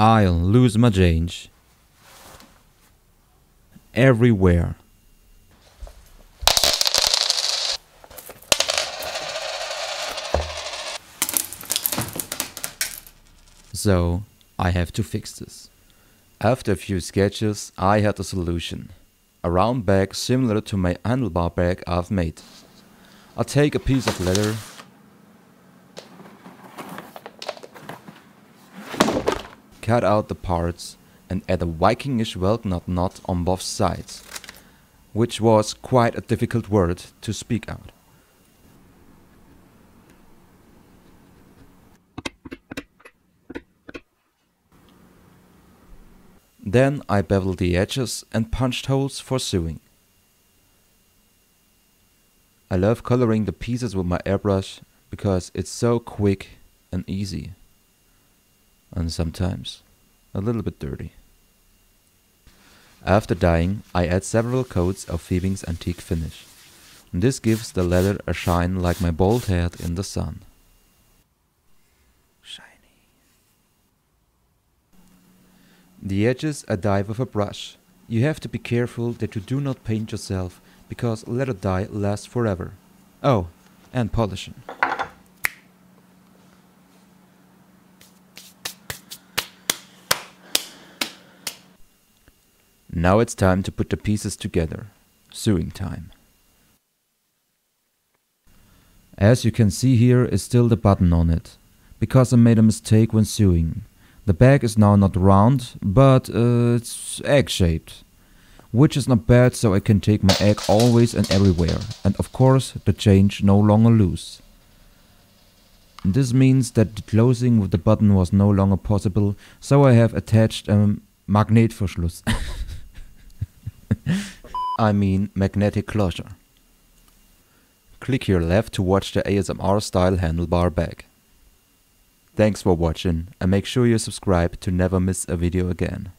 I'll lose my change everywhere. So I have to fix this. After a few sketches, I had a solution. A round bag similar to my handlebar bag I've made. I'll take a piece of leather, cut out the parts and add a Vikingish Valknut knot on both sides, which was quite a difficult word to speak out. Then I beveled the edges and punched holes for sewing. I love coloring the pieces with my airbrush because it's so quick and easy, and sometimes a little bit dirty. After dyeing, I add several coats of Viewing's antique finish. This gives the leather a shine like my bald head in the sun. Shiny. The edges I dye with a brush. You have to be careful that you do not paint yourself because leather dye lasts forever. Oh, and polishing. Now it's time to put the pieces together. Sewing time. As you can see, here is still the button on it, because I made a mistake when sewing. The bag is now not round, but it's egg-shaped, which is not bad, so I can take my egg always and everywhere, and of course the change no longer loose. This means that the closing with the button was no longer possible, so I have attached a Magnetverschluss. I mean magnetic closure. Click here left to watch the ASMR style handlebar bag. Thanks for watching and make sure you subscribe to never miss a video again.